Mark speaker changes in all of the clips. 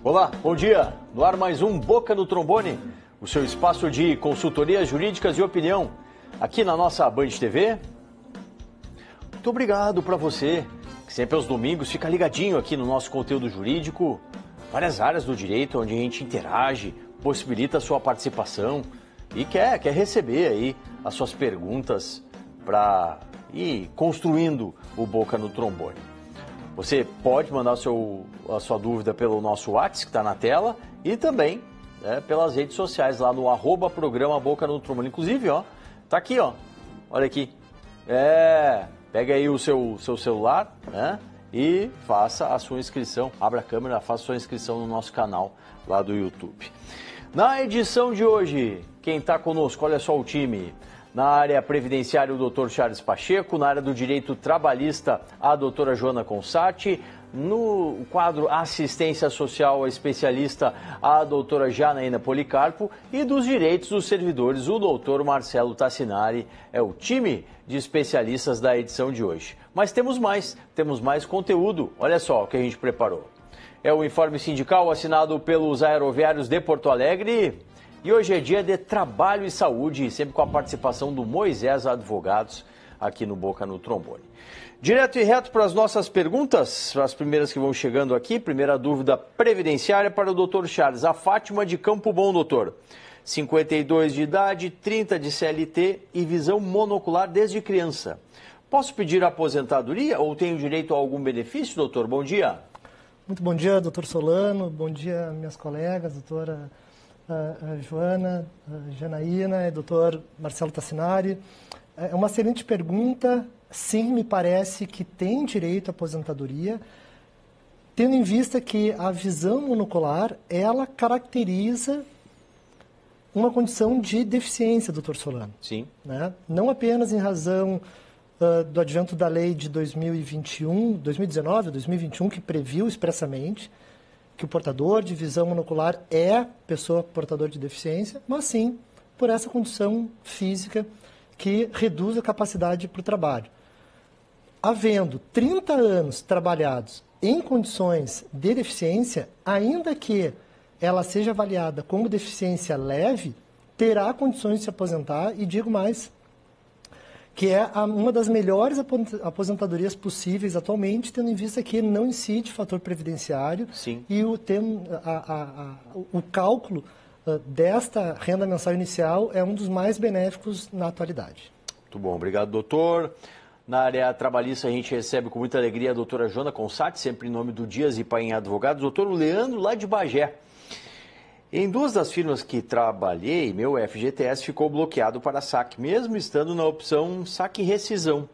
Speaker 1: Olá, bom dia. No ar mais um Boca no Trombone, o seu espaço de consultorias jurídicas e opinião, aqui na nossa Band TV. Muito obrigado para você, que sempre aos domingos fica ligadinho aqui no nosso conteúdo jurídico, várias áreas do direito onde a gente interage, possibilita a sua participação e quer receber aí as suas perguntas para ir construindo o Boca no Trombone. Você pode mandar a sua dúvida pelo nosso WhatsApp, que está na tela, e também pelas redes sociais, lá no @programa Boca no Trombone. Inclusive, ó, tá aqui, ó, olha aqui. Pega aí o seu celular, né, e faça a sua inscrição. Abra a câmera, faça a sua inscrição no nosso canal lá do YouTube. Na edição de hoje, quem está conosco, olha só o time. Na área previdenciária, o Dr. Charles Pacheco. Na área do direito trabalhista, a doutora Joana Consati. No quadro assistência social, a especialista, a doutora Janaína Policarpo. E dos direitos dos servidores, o doutor Marcelo Tassinari. É o time de especialistas da edição de hoje. Mas temos mais conteúdo. Olha só o que a gente preparou. É o informe sindical assinado pelos aeroviários de Porto Alegre. E hoje é dia de trabalho e saúde, sempre com a participação do Moisés Advogados, aqui no Boca no Trombone. Direto e reto para as nossas perguntas, as primeiras que vão chegando aqui. Primeira dúvida previdenciária para o Dr. Charles. A Fátima de Campo Bom, doutor. 52 de idade, 30 de CLT e visão monocular desde criança. Posso pedir aposentadoria ou tenho direito a algum benefício, doutor? Bom dia.
Speaker 2: Muito bom dia, doutor Solano. Bom dia, minhas colegas, doutora a Joana, a Janaína e o doutor Marcelo Tassinari. É uma excelente pergunta. Sim, me parece que tem direito à aposentadoria, tendo em vista que a visão monocular, ela caracteriza uma condição de deficiência, doutor Solano.
Speaker 1: Sim.
Speaker 2: Né? Não apenas em razão do advento da lei de 2019, 2021, que previu expressamente que o portador de visão monocular é pessoa portadora de deficiência, mas sim por essa condição física que reduz a capacidade para o trabalho. Havendo 30 anos trabalhados em condições de deficiência, ainda que ela seja avaliada como deficiência leve, terá condições de se aposentar e digo mais, que é uma das melhores aposentadorias possíveis atualmente, tendo em vista que não incide fator previdenciário.
Speaker 1: Sim.
Speaker 2: E o cálculo desta renda mensal inicial é um dos mais benéficos na atualidade.
Speaker 1: Muito bom, obrigado, doutor. Na área trabalhista, a gente recebe com muita alegria a doutora Joana Consati, sempre em nome do Dias e Paim Advogados, doutor Leandro, lá de Bagé. Em duas das firmas que trabalhei, meu FGTS ficou bloqueado para saque, mesmo estando na opção saque e rescisão.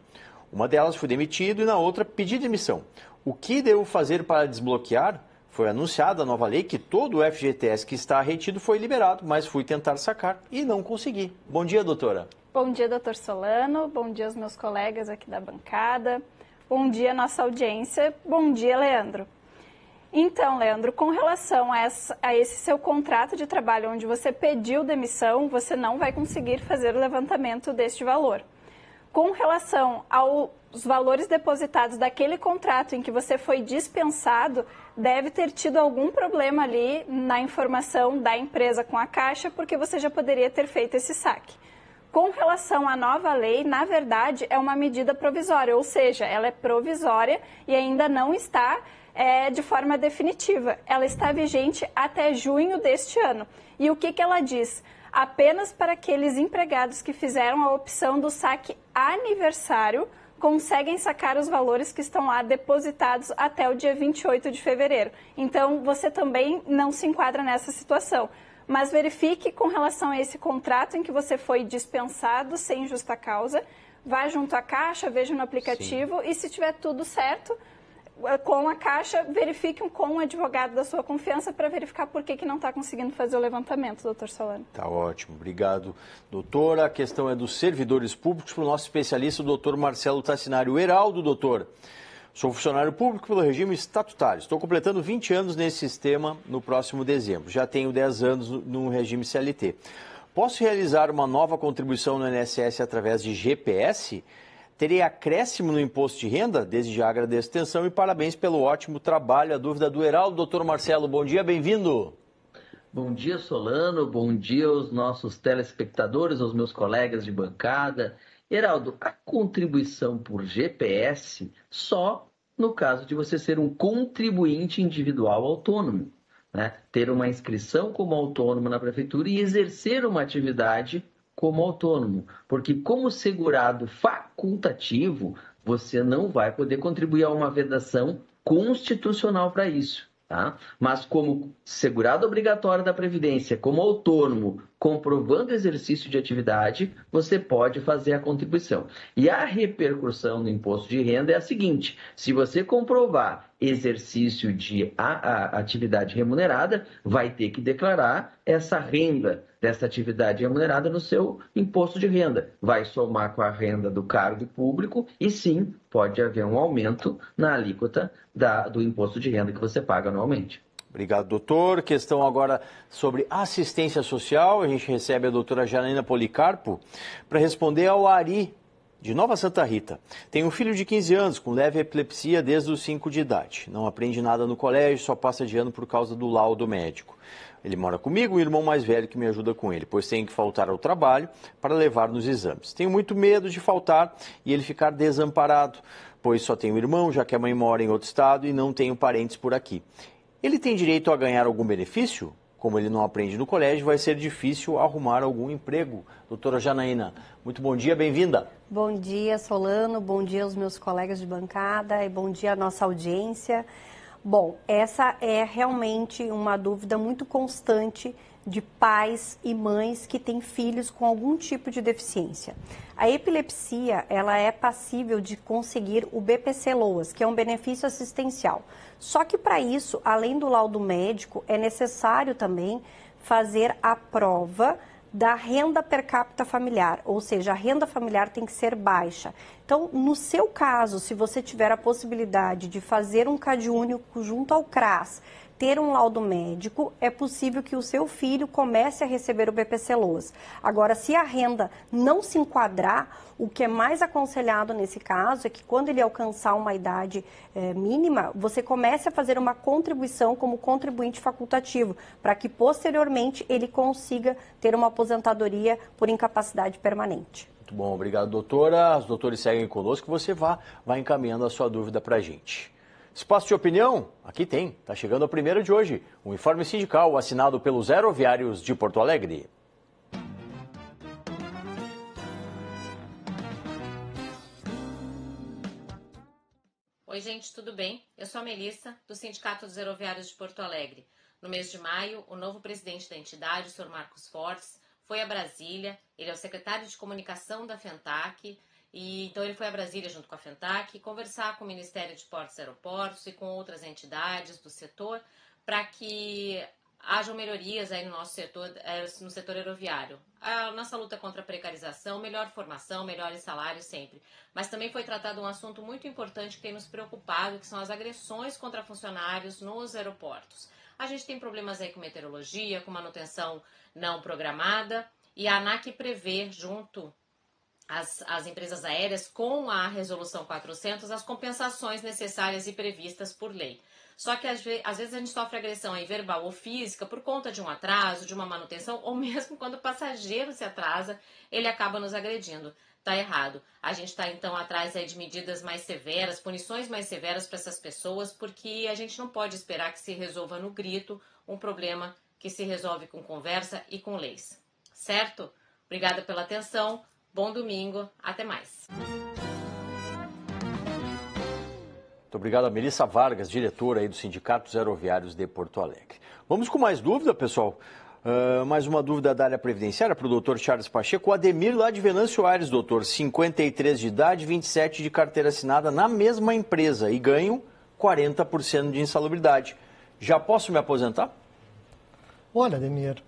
Speaker 1: Uma delas fui demitido e na outra pedi demissão. O que devo fazer para desbloquear? Foi anunciada a nova lei que todo o FGTS que está retido foi liberado, mas fui tentar sacar e não consegui. Bom dia, doutora.
Speaker 3: Bom dia, doutor Solano. Bom dia aos meus colegas aqui da bancada. Bom dia, nossa audiência. Bom dia, Leandro. Então, Leandro, com relação a esse seu contrato de trabalho onde você pediu demissão, você não vai conseguir fazer o levantamento deste valor. Com relação aos valores depositados daquele contrato em que você foi dispensado, deve ter tido algum problema ali na informação da empresa com a Caixa, porque você já poderia ter feito esse saque. Com relação à nova lei, na verdade, é uma medida provisória, ou seja, ela é provisória e ainda não está de forma definitiva. Ela está vigente até junho deste ano. E o que ela diz? Apenas para aqueles empregados que fizeram a opção do saque aniversário conseguem sacar os valores que estão lá depositados até o dia 28 de fevereiro. Então, você também não se enquadra nessa situação. Mas verifique com relação a esse contrato em que você foi dispensado sem justa causa, vá junto à Caixa, veja no aplicativo. Sim. E se tiver tudo certo, com a Caixa, verifique com um advogado da sua confiança para verificar por que não está conseguindo fazer o levantamento, doutor Solano.
Speaker 1: Tá ótimo, obrigado, doutora. A questão é dos servidores públicos para o nosso especialista, o doutor Marcelo Tassinari. O Heraldo, doutor. Sou funcionário público pelo regime estatutário. Estou completando 20 anos nesse sistema no próximo dezembro. Já tenho 10 anos no regime CLT. Posso realizar uma nova contribuição no INSS através de GPS? Terei acréscimo no imposto de renda? Desde já agradeço a atenção e parabéns pelo ótimo trabalho. A dúvida do Heraldo. Doutor Marcelo, bom dia, bem-vindo.
Speaker 4: Bom dia, Solano. Bom dia aos nossos telespectadores, aos meus colegas de bancada. Heraldo, a contribuição por GPS só no caso de você ser um contribuinte individual autônomo, né? Ter uma inscrição como autônomo na prefeitura e exercer uma atividade como autônomo. Porque como segurado facultativo, você não vai poder contribuir a uma vedação constitucional para isso. Tá? Mas como segurado obrigatório da Previdência, como autônomo, comprovando exercício de atividade, você pode fazer a contribuição. E a repercussão do imposto de renda é a seguinte: se você comprovar exercício de atividade remunerada, vai ter que declarar essa renda dessa atividade remunerada no seu imposto de renda. Vai somar com a renda do cargo público e sim, pode haver um aumento na alíquota do imposto de renda que você paga anualmente.
Speaker 1: Obrigado, doutor. Questão agora sobre assistência social. A gente recebe a doutora Janaína Policarpo para responder ao Ari, de Nova Santa Rita. Tem um filho de 15 anos com leve epilepsia desde os 5 de idade. Não aprende nada no colégio, só passa de ano por causa do laudo médico. Ele mora comigo, um irmão mais velho que me ajuda com ele, pois tem que faltar ao trabalho para levar nos exames. Tenho muito medo de faltar e ele ficar desamparado, pois só tenho irmão, já que a mãe mora em outro estado e não tenho parentes por aqui. Ele tem direito a ganhar algum benefício? Como ele não aprende no colégio, vai ser difícil arrumar algum emprego. Doutora Janaína, muito bom dia, bem-vinda.
Speaker 5: Bom dia, Solano, bom dia aos meus colegas de bancada e bom dia à nossa audiência. Bom, essa é realmente uma dúvida muito constante de pais e mães que têm filhos com algum tipo de deficiência. A epilepsia, ela é passível de conseguir o BPC-LOAS, que é um benefício assistencial. Só que para isso, além do laudo médico, é necessário também fazer a prova da renda per capita familiar, ou seja, a renda familiar tem que ser baixa. Então, no seu caso, se você tiver a possibilidade de fazer um CadÚnico junto ao CRAS, ter um laudo médico, é possível que o seu filho comece a receber o BPC-LOAS. Agora, se a renda não se enquadrar, o que é mais aconselhado nesse caso é que quando ele alcançar uma idade mínima, você comece a fazer uma contribuição como contribuinte facultativo, para que posteriormente ele consiga ter uma aposentadoria por incapacidade permanente.
Speaker 1: Muito bom, obrigado, doutora. Os doutores seguem conosco, você vai encaminhando a sua dúvida para a gente. Espaço de opinião? Aqui tem. Está chegando a primeira de hoje. Um informe sindical assinado pelos Aeroviários de Porto Alegre.
Speaker 6: Oi, gente, tudo bem? Eu sou a Melissa, do Sindicato dos Aeroviários de Porto Alegre. No mês de maio, o novo presidente da entidade, o Sr. Marcos Fortes, foi a Brasília. Ele é o secretário de comunicação da FENTAC. Então ele foi a Brasília junto com a FENTAC conversar com o Ministério de Portos e Aeroportos e com outras entidades do setor para que hajam melhorias aí no nosso setor, no setor aeroviário. A nossa luta contra a precarização, melhor formação, melhores salários sempre. Mas também foi tratado um assunto muito importante que tem nos preocupado, que são as agressões contra funcionários nos aeroportos. A gente tem problemas aí com meteorologia, com manutenção não programada e a ANAC prevê junto as empresas aéreas, com a Resolução 400, as compensações necessárias e previstas por lei. Só que às vezes a gente sofre agressão aí verbal ou física por conta de um atraso, de uma manutenção, ou mesmo quando o passageiro se atrasa, ele acaba nos agredindo. Tá errado. A gente está então atrás aí de medidas mais severas, punições mais severas para essas pessoas, porque a gente não pode esperar que se resolva no grito um problema que se resolve com conversa e com leis. Certo? Obrigada pela atenção. Bom domingo, até mais.
Speaker 1: Muito obrigado a Melissa Vargas, diretora aí do Sindicato dos Aeroviários de Porto Alegre. Vamos com mais dúvida, pessoal. Mais uma dúvida da área previdenciária para o doutor Charles Pacheco. O Ademir lá de Venâncio Aires, doutor, 53 de idade, 27 de carteira assinada na mesma empresa e ganho 40% de insalubridade. Já posso me aposentar?
Speaker 2: Olha, Ademir,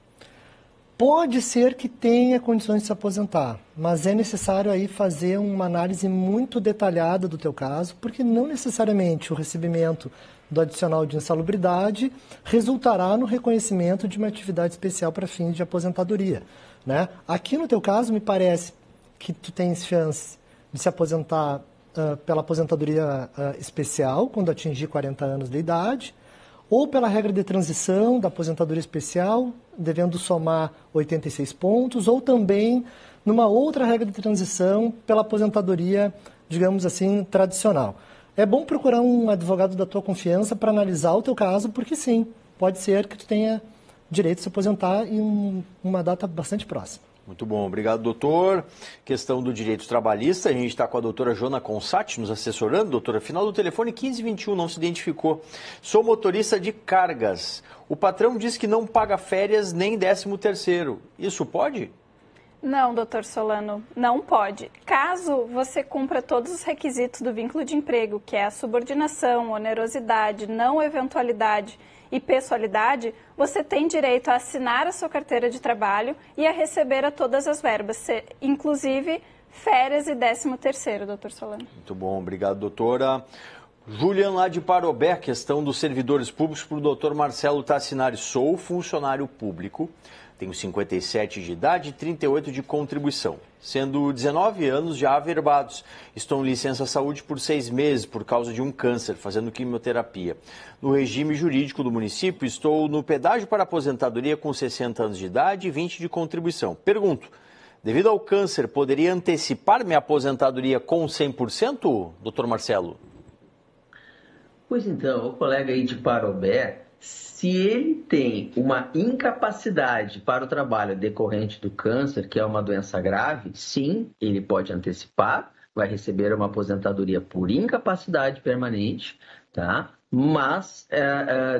Speaker 2: pode ser que tenha condições de se aposentar, mas é necessário aí fazer uma análise muito detalhada do teu caso, porque não necessariamente o recebimento do adicional de insalubridade resultará no reconhecimento de uma atividade especial para fins de aposentadoria, né? Aqui no teu caso, me parece que tu tens chance de se aposentar pela aposentadoria especial, quando atingir 40 anos de idade, ou pela regra de transição da aposentadoria especial, devendo somar 86 pontos, ou também numa outra regra de transição pela aposentadoria, digamos assim, tradicional. É bom procurar um advogado da tua confiança para analisar o teu caso, porque sim, pode ser que tu tenha direito de se aposentar em uma data bastante próxima.
Speaker 1: Muito bom, obrigado, doutor. Questão do direito trabalhista, a gente está com a doutora Joana Consatti nos assessorando. Doutora, final do telefone 1521, não se identificou. Sou motorista de cargas. O patrão diz que não paga férias nem 13º. Isso pode?
Speaker 3: Não, doutor Solano, não pode. Caso você cumpra todos os requisitos do vínculo de emprego, que é a subordinação, onerosidade, não eventualidade e pessoalidade, você tem direito a assinar a sua carteira de trabalho e a receber todas as verbas, inclusive férias e 13º, doutor Solano.
Speaker 1: Muito bom, obrigado, doutora. Julian, lá de Parobé, questão dos servidores públicos para o doutor Marcelo Tassinari. Sou funcionário público, tenho 57 de idade e 38 de contribuição, sendo 19 anos já averbados. Estou em licença saúde por 6 meses por causa de um câncer, fazendo quimioterapia. No regime jurídico do município, estou no pedágio para aposentadoria com 60 anos de idade e 20 de contribuição. Pergunto, devido ao câncer, poderia antecipar minha aposentadoria com 100%, doutor Marcelo?
Speaker 4: Pois então, o colega aí de Parobé, se ele tem uma incapacidade para o trabalho decorrente do câncer, que é uma doença grave, sim, ele pode antecipar, vai receber uma aposentadoria por incapacidade permanente, tá? Mas,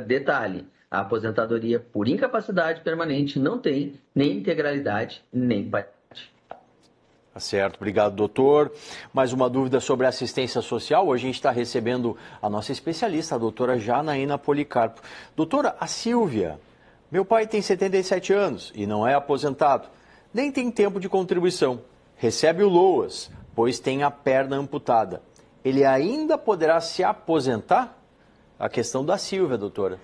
Speaker 4: detalhe, a aposentadoria por incapacidade permanente não tem nem integralidade, nem paridade.
Speaker 1: Tá certo, obrigado, doutor. Mais uma dúvida sobre assistência social. Hoje a gente está recebendo a nossa especialista, a doutora Janaína Policarpo. Doutora, a Silvia, meu pai tem 77 anos e não é aposentado, nem tem tempo de contribuição. Recebe o LOAS, pois tem a perna amputada. Ele ainda poderá se aposentar? A questão da Silvia, doutora.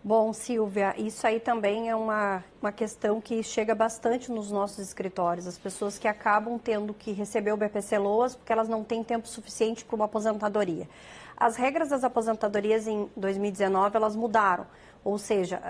Speaker 5: Bom, Silvia, isso aí também é uma questão que chega bastante nos nossos escritórios. As pessoas que acabam tendo que receber o BPC-LOAS porque elas não têm tempo suficiente para uma aposentadoria. As regras das aposentadorias em 2019, elas mudaram. Ou seja,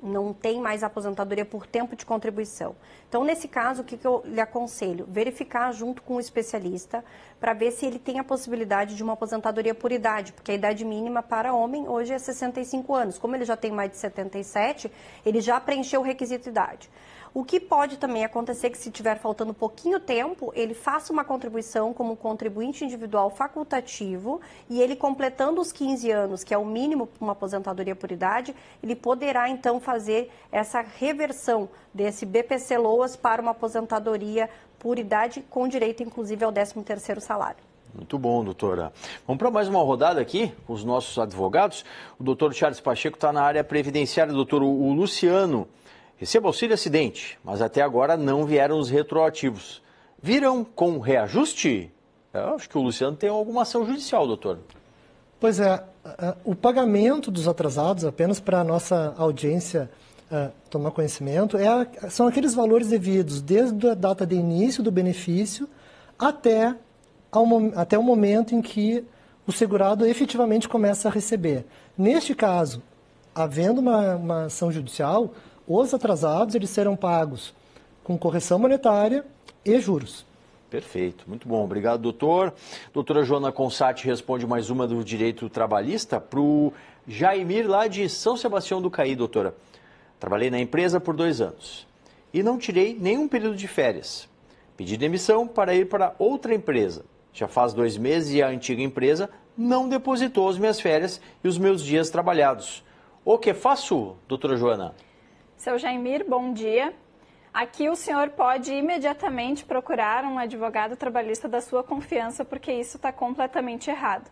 Speaker 5: não tem mais aposentadoria por tempo de contribuição. Então, nesse caso, o que eu lhe aconselho? Verificar junto com o especialista para ver se ele tem a possibilidade de uma aposentadoria por idade, porque a idade mínima para homem hoje é 65 anos. Como ele já tem mais de 77, ele já preencheu o requisito de idade. O que pode também acontecer é que se estiver faltando pouquinho tempo, ele faça uma contribuição como contribuinte individual facultativo e ele completando os 15 anos, que é o mínimo para uma aposentadoria por idade, ele poderá então fazer essa reversão desse BPC-LOAS para uma aposentadoria por idade com direito inclusive ao 13º salário.
Speaker 1: Muito bom, doutora. Vamos para mais uma rodada aqui com os nossos advogados. O doutor Charles Pacheco está na área previdenciária. Doutor, o Luciano recebe auxílio acidente, mas até agora não vieram os retroativos. Virão com reajuste? Eu acho que o Luciano tem alguma ação judicial, doutor.
Speaker 2: Pois é, o pagamento dos atrasados, apenas para a nossa audiência tomar conhecimento, são aqueles valores devidos desde a data de início do benefício até o momento em que o segurado efetivamente começa a receber. Neste caso, havendo uma ação judicial, os atrasados eles serão pagos com correção monetária e juros.
Speaker 1: Perfeito, muito bom. Obrigado, doutor. Doutora Joana Consatti responde mais uma do direito trabalhista para o Jaimir, lá de São Sebastião do Caí, doutora. Trabalhei na empresa por 2 anos e não tirei nenhum período de férias. Pedi demissão para ir para outra empresa. Já faz 2 meses e a antiga empresa não depositou as minhas férias e os meus dias trabalhados. O que faço, doutora Joana?
Speaker 3: Seu Jaimir, bom dia. Aqui o senhor pode imediatamente procurar um advogado trabalhista da sua confiança, porque isso está completamente errado.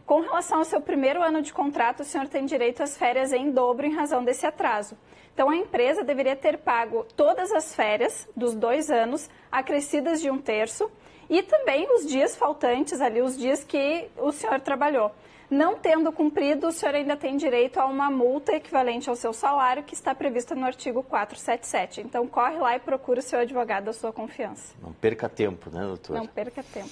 Speaker 3: Com relação ao seu primeiro ano de contrato, o senhor tem direito às férias em dobro em razão desse atraso. Então, a empresa deveria ter pago todas as férias dos 2 anos, acrescidas de 1/3, e também os dias faltantes ali, os dias que o senhor trabalhou. Não tendo cumprido, o senhor ainda tem direito a uma multa equivalente ao seu salário, que está prevista no artigo 477. Então, corre lá e procura o seu advogado da sua confiança.
Speaker 1: Não perca tempo, né, doutor?
Speaker 3: Não perca tempo.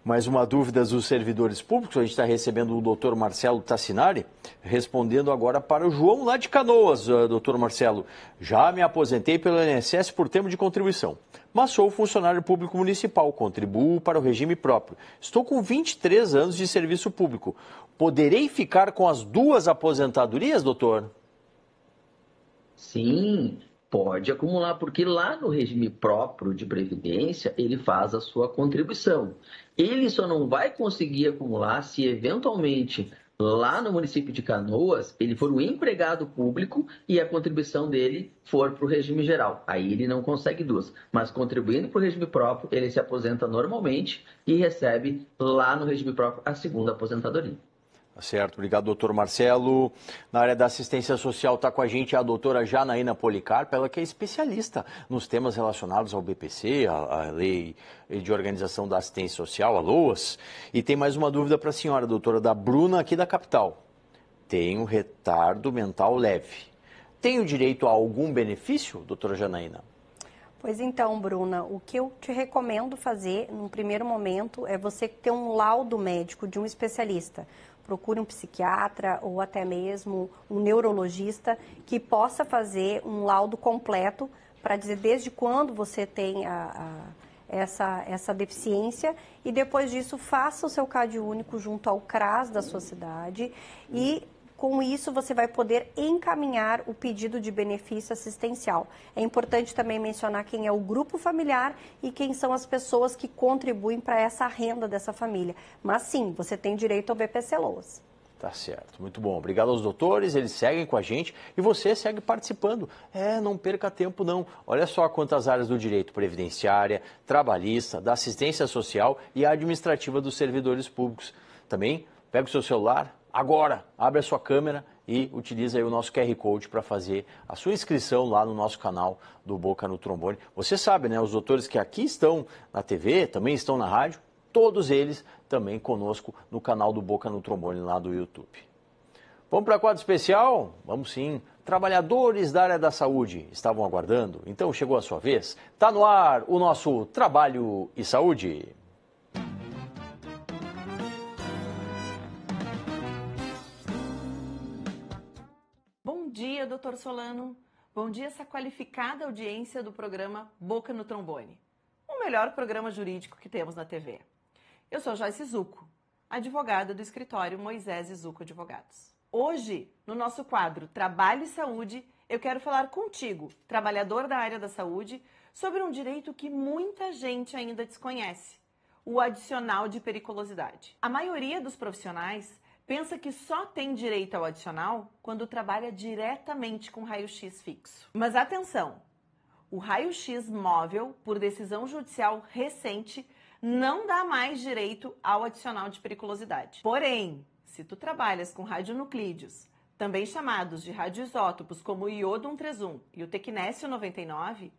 Speaker 1: Mais uma dúvida dos servidores públicos. A gente está recebendo o doutor Marcelo Tassinari, respondendo agora para o João lá de Canoas. Doutor Marcelo, já me aposentei pelo INSS por tempo de contribuição, mas sou funcionário público municipal, contribuo para o regime próprio. Estou com 23 anos de serviço público. Poderei ficar com as 2 aposentadorias, doutor?
Speaker 4: Sim, pode acumular, porque lá no regime próprio de previdência, ele faz a sua contribuição. Ele só não vai conseguir acumular se eventualmente lá no município de Canoas ele for um empregado público e a contribuição dele for para o regime geral. Aí ele não consegue 2, mas contribuindo para o regime próprio, ele se aposenta normalmente e recebe lá no regime próprio a 2ª aposentadoria.
Speaker 1: Certo, obrigado, doutor Marcelo. Na área da assistência social está com a gente a doutora Janaína Policarpo, ela que é especialista nos temas relacionados ao BPC, a Lei de Organização da Assistência Social, a LOAS. E tem mais uma dúvida para a senhora, doutora, da Bruna, aqui da capital. Tenho retardo mental leve. Tenho direito a algum benefício, doutora Janaína?
Speaker 5: Pois então, Bruna, o que eu te recomendo fazer, num primeiro momento, é você ter um laudo médico de um especialista. Procure um psiquiatra ou até mesmo um neurologista que possa fazer um laudo completo para dizer desde quando você tem essa deficiência e depois disso faça o seu CAD único junto ao CRAS da sua cidade e com isso você vai poder encaminhar o pedido de benefício assistencial. É importante também mencionar quem é o grupo familiar e quem são as pessoas que contribuem para essa renda dessa família. Mas sim, você tem direito ao BPC LOAS.
Speaker 1: Tá certo, muito bom. Obrigado aos doutores, eles seguem com a gente e você segue participando. Não perca tempo não. Olha só quantas áreas do direito: previdenciária, trabalhista, da assistência social e administrativa dos servidores públicos. Também pega o seu celular, agora, abre a sua câmera e utiliza aí o nosso QR Code para fazer a sua inscrição lá no nosso canal do Boca no Trombone. Você sabe, né, os doutores que aqui estão na TV, também estão na rádio, todos eles também conosco no canal do Boca no Trombone lá do YouTube. Vamos para quadro especial? Vamos sim. Trabalhadores da área da saúde estavam aguardando? Então chegou a sua vez. Está no ar o nosso Trabalho e Saúde.
Speaker 7: Bom dia, doutor Solano. Bom dia, essa qualificada audiência do programa Boca no Trombone, o melhor programa jurídico que temos na TV. Eu sou Joyce Zucco, advogada do escritório Moisés e Zucco Advogados. Hoje, no nosso quadro Trabalho e Saúde, eu quero falar contigo, trabalhador da área da saúde, sobre um direito que muita gente ainda desconhece, o adicional de periculosidade. A maioria dos profissionais pensa que só tem direito ao adicional quando trabalha diretamente com raio-x fixo. Mas atenção, o raio-x móvel, por decisão judicial recente, não dá mais direito ao adicional de periculosidade. Porém, se tu trabalhas com radionuclídeos, também chamados de radioisótopos como o iodo 131 e o tecnésio 99,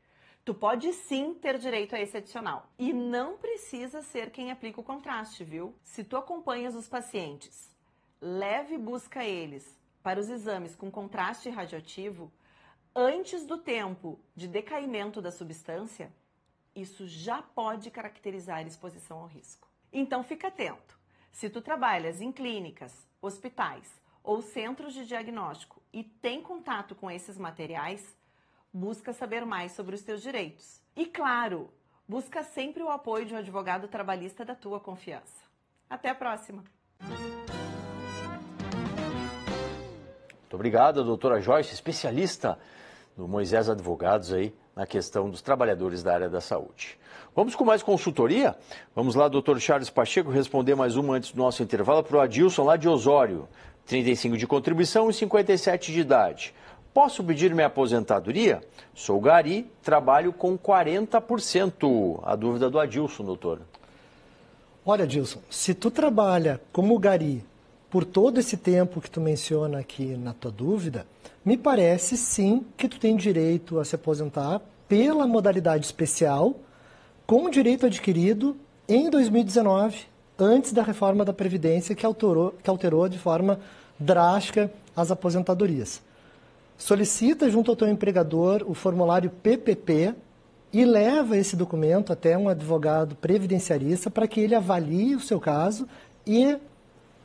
Speaker 7: tu pode sim ter direito a esse adicional. E não precisa ser quem aplica o contraste, viu? Se tu acompanhas os pacientes, leve e busca eles para os exames com contraste radioativo antes do tempo de decaimento da substância, isso já pode caracterizar exposição ao risco. Então fica atento. Se tu trabalhas em clínicas, hospitais ou centros de diagnóstico e tem contato com esses materiais, busca saber mais sobre os teus direitos. E claro, busca sempre o apoio de um advogado trabalhista da tua confiança. Até a próxima!
Speaker 1: Muito obrigado, doutora Joyce, especialista do Moisés Advogados aí na questão dos trabalhadores da área da saúde. Vamos com mais consultoria? Vamos lá, doutor Charles Pacheco, responder mais uma antes do nosso intervalo para o Adilson lá de Osório. 35 de contribuição e 57 de idade. Posso pedir minha aposentadoria? Sou gari, trabalho com 40%. A dúvida do Adilson, doutor.
Speaker 2: Olha, Adilson, se tu trabalha como gari por todo esse tempo que tu menciona aqui na tua dúvida, me parece sim que tu tem direito a se aposentar pela modalidade especial, com direito adquirido em 2019 antes da reforma da Previdência, que alterou de forma drástica as aposentadorias. Solicita junto ao teu empregador o formulário PPP e leva esse documento até um advogado previdenciarista para que ele avalie o seu caso e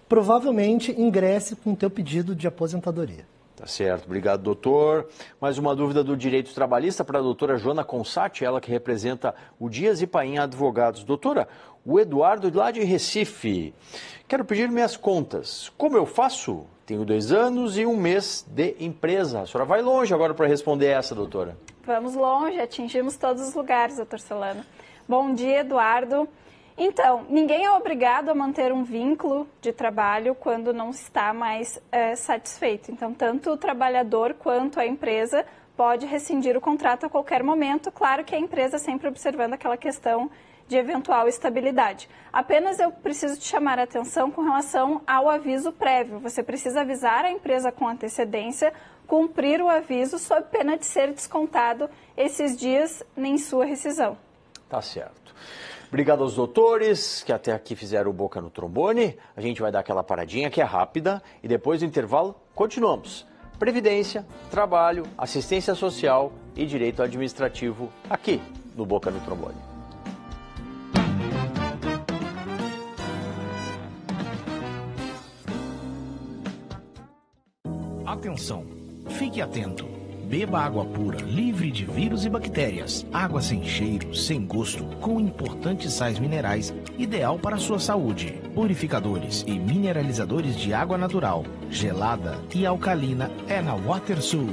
Speaker 2: provavelmente ingresse com o teu pedido de aposentadoria.
Speaker 1: Tá certo, obrigado, doutor. Mais uma dúvida do direito trabalhista para a doutora Joana Consatti, ela que representa o Dias e Paim Advogados. Doutora, o Eduardo lá de Recife. Quero pedir minhas contas. Como eu faço? Tenho 2 anos e 1 mês de empresa. A senhora vai longe agora para responder essa, doutora.
Speaker 3: Vamos longe, atingimos todos os lugares, doutor Solano. Bom dia, Eduardo. Então, ninguém é obrigado a manter um vínculo de trabalho quando não está mais satisfeito. Então, tanto o trabalhador quanto a empresa pode rescindir o contrato a qualquer momento. Claro que a empresa sempre observando aquela questão de eventual estabilidade. Apenas eu preciso te chamar a atenção com relação ao aviso prévio. Você precisa avisar a empresa com antecedência, cumprir o aviso sob pena de ser descontado esses dias em sua rescisão.
Speaker 1: Tá certo. Obrigado aos doutores que até aqui fizeram o Boca no Trombone. A gente vai dar aquela paradinha que é rápida e depois do intervalo continuamos. Previdência, trabalho, assistência social e direito administrativo aqui no Boca no Trombone.
Speaker 8: Atenção, fique atento. Beba água pura, livre de vírus e bactérias. Água sem cheiro, sem gosto, com importantes sais minerais, ideal para a sua saúde. Purificadores e mineralizadores de água natural, gelada e alcalina é na WaterSul.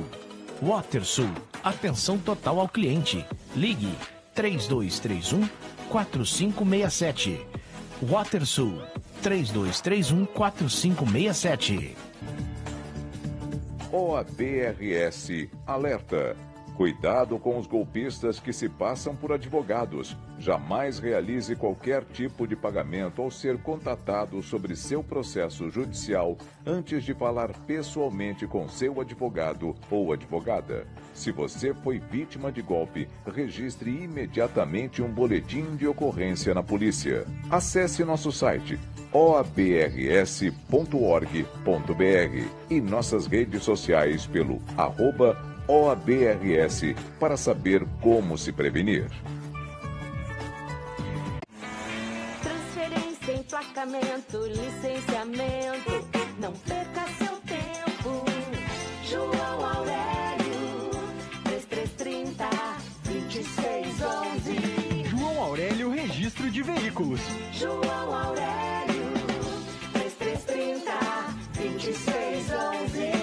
Speaker 8: WaterSul, atenção total ao cliente. Ligue 3231-4567. WaterSul, 3231-4567.
Speaker 9: OABRS alerta. Cuidado com os golpistas que se passam por advogados. Jamais realize qualquer tipo de pagamento ao ser contatado sobre seu processo judicial antes de falar pessoalmente com seu advogado ou advogada. Se você foi vítima de golpe, registre imediatamente um boletim de ocorrência na polícia. Acesse nosso site oabrs.org.br e nossas redes sociais pelo @OABRS para saber como se prevenir.
Speaker 10: Transferência, emplacamento, licenciamento, não perca seu tempo. João Aurélio, 3330-2611.
Speaker 11: João Aurélio Registro de Veículos.
Speaker 10: João Aurélio, 3330-2611.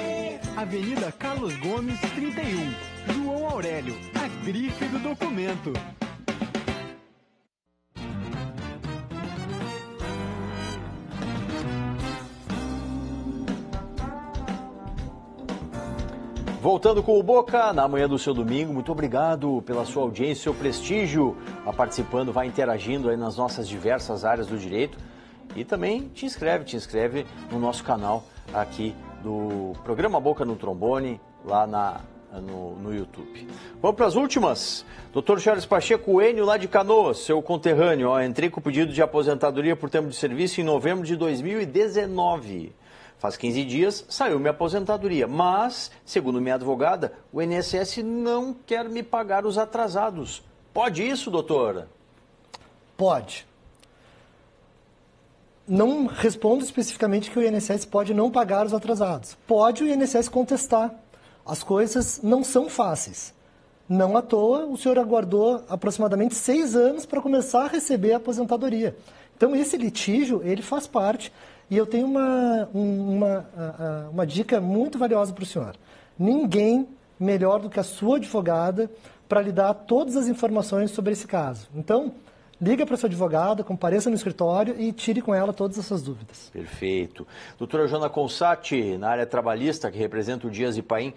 Speaker 11: Avenida Carlos Gomes, 31. João Aurélio, a grife do documento.
Speaker 1: Voltando com o Boca, na manhã do seu domingo, muito obrigado pela sua audiência, seu prestígio, participando, vai interagindo aí nas nossas diversas áreas do direito e também te inscreve no nosso canal aqui do programa Boca no Trombone, lá no YouTube. Vamos para as últimas. Dr. Charles Pacheco, Enio, lá de Canoas, seu conterrâneo, entrei com o pedido de aposentadoria por tempo de serviço em novembro de 2019. Faz 15 dias saiu minha aposentadoria, mas, segundo minha advogada, o INSS não quer me pagar os atrasados. Pode isso, doutora?
Speaker 2: Pode. Não respondo especificamente que o INSS pode não pagar os atrasados. Pode o INSS contestar. As coisas não são fáceis. Não à toa, o senhor aguardou aproximadamente 6 anos para começar a receber a aposentadoria. Então, esse litígio, ele faz parte. E eu tenho uma dica muito valiosa para o senhor. Ninguém melhor do que a sua advogada para lhe dar todas as informações sobre esse caso. Então, liga para a sua advogada, compareça no escritório e tire com ela todas essas dúvidas.
Speaker 1: Perfeito. Doutora Joana Consatti, na área trabalhista, que representa o Dias e Paim,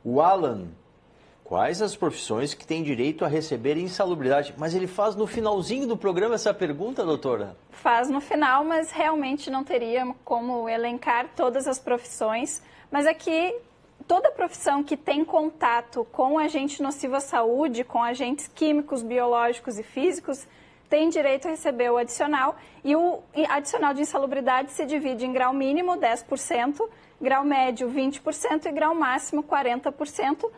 Speaker 1: o Alan, quais as profissões que têm direito a receber insalubridade? Mas ele faz no finalzinho do programa essa pergunta, doutora?
Speaker 3: Faz no final, mas realmente não teria como elencar todas as profissões. Mas aqui, toda profissão que tem contato com agente nocivo à saúde, com agentes químicos, biológicos e físicos, tem direito a receber o adicional, e o adicional de insalubridade se divide em grau mínimo 10%, grau médio 20% e grau máximo 40%,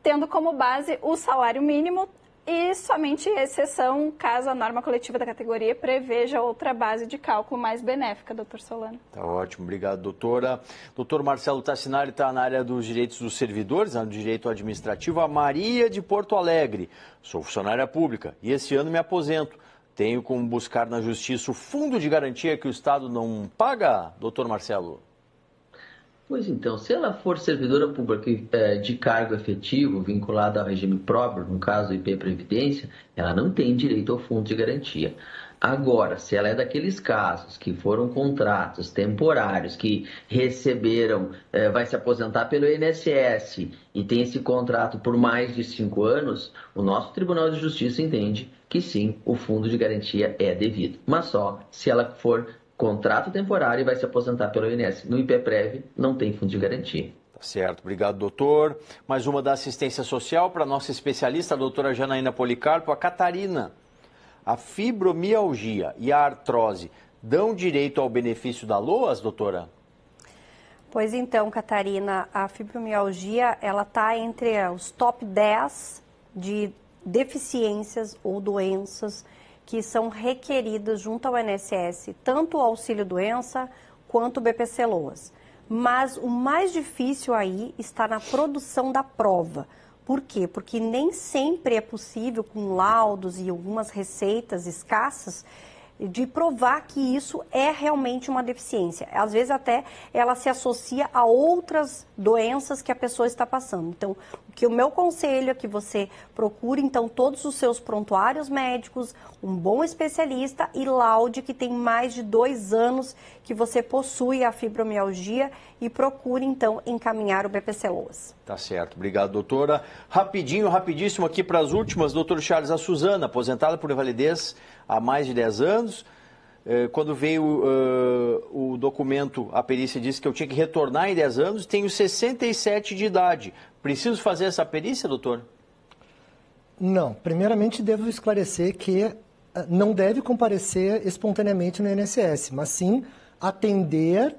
Speaker 3: tendo como base o salário mínimo e somente exceção caso a norma coletiva da categoria preveja outra base de cálculo mais benéfica, doutor Solano.
Speaker 1: Tá ótimo, obrigado, doutora. Doutor Marcelo Tassinari está na área dos direitos dos servidores, no direito administrativo, a Maria de Porto Alegre. Sou funcionária pública e esse ano me aposento. Tenho como buscar na justiça o fundo de garantia que o Estado não paga, doutor Marcelo?
Speaker 4: Pois então, se ela for servidora pública de cargo efetivo, vinculada ao regime próprio, no caso do IP Previdência, ela não tem direito ao fundo de garantia. Agora, se ela é daqueles casos que foram contratos temporários, que receberam, vai se aposentar pelo INSS e tem esse contrato por mais de 5 anos, o nosso Tribunal de Justiça entende que sim, o fundo de garantia é devido. Mas só se ela for contrato temporário e vai se aposentar pelo INSS. No IPPrev não tem fundo de garantia.
Speaker 1: Tá certo, obrigado, doutor. Mais uma da assistência social para a nossa especialista, a doutora Janaína Policarpo, a Catarina. A fibromialgia e a artrose dão direito ao benefício da LOAS, doutora?
Speaker 5: Pois então, Catarina, a fibromialgia, ela está entre os top 10 de deficiências ou doenças que são requeridas junto ao INSS, tanto o auxílio-doença quanto o BPC-LOAS. Mas o mais difícil aí está na produção da prova. Por quê? Porque nem sempre é possível, com laudos e algumas receitas escassas, de provar que isso é realmente uma deficiência. Às vezes até ela se associa a outras doenças que a pessoa está passando. Então, o meu conselho é que você procure, então, todos os seus prontuários médicos, um bom especialista e laude que tem mais de 2 anos que você possui a fibromialgia e procure, então, encaminhar o BPC-LOAS.
Speaker 1: Tá certo, obrigado, doutora. Rapidíssimo aqui para as últimas, doutor Charles, a Suzana, aposentada por invalidez há mais de 10 anos. Quando veio o documento, a perícia disse que eu tinha que retornar em 10 anos, tenho 67 de idade. Preciso fazer essa perícia, doutor?
Speaker 2: Não. Primeiramente, devo esclarecer que não deve comparecer espontaneamente no INSS, mas sim atender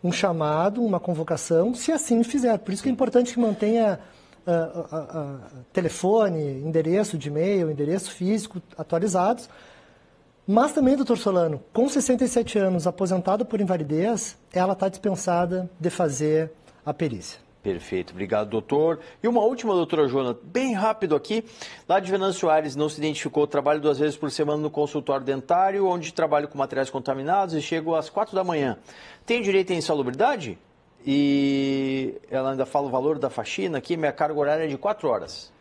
Speaker 2: um chamado, uma convocação, se assim fizer. Por isso que é importante que mantenha telefone, endereço de e-mail, endereço físico atualizados. Mas também, doutor Solano, com 67 anos, aposentada por invalidez, ela está dispensada de fazer a perícia.
Speaker 1: Perfeito, obrigado, doutor. E uma última, doutora Joana, bem rápido aqui. Lá de Venâncio Aires não se identificou, trabalho 2 vezes por semana no consultório dentário, onde trabalho com materiais contaminados e chego às 4 da manhã. Tem direito à insalubridade? E ela ainda fala o valor da faxina aqui, minha carga horária é de 4 horas.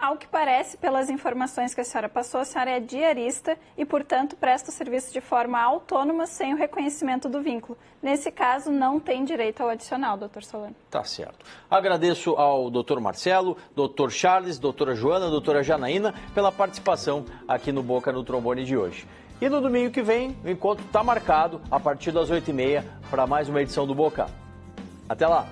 Speaker 3: Ao que parece, pelas informações que a senhora passou, a senhora é diarista e, portanto, presta o serviço de forma autônoma sem o reconhecimento do vínculo. Nesse caso, não tem direito ao adicional, doutor Solano.
Speaker 1: Tá certo. Agradeço ao doutor Marcelo, doutor Charles, doutora Joana, doutora Janaína pela participação aqui no Boca no Trombone de hoje. E no domingo que vem, o encontro está marcado a partir das 8h30 para mais uma edição do Boca. Até lá!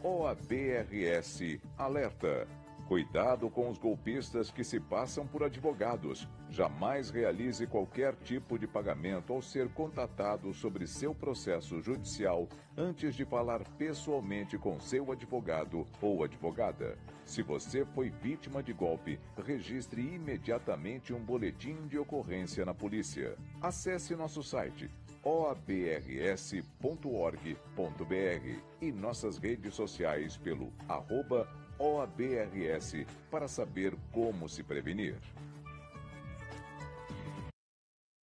Speaker 9: OABRS alerta. Cuidado com os golpistas que se passam por advogados. Jamais realize qualquer tipo de pagamento ao ser contatado sobre seu processo judicial antes de falar pessoalmente com seu advogado ou advogada. Se você foi vítima de golpe, registre imediatamente um boletim de ocorrência na polícia. Acesse nosso site oabrs.org.br e nossas redes sociais pelo @OABRS para saber como se prevenir.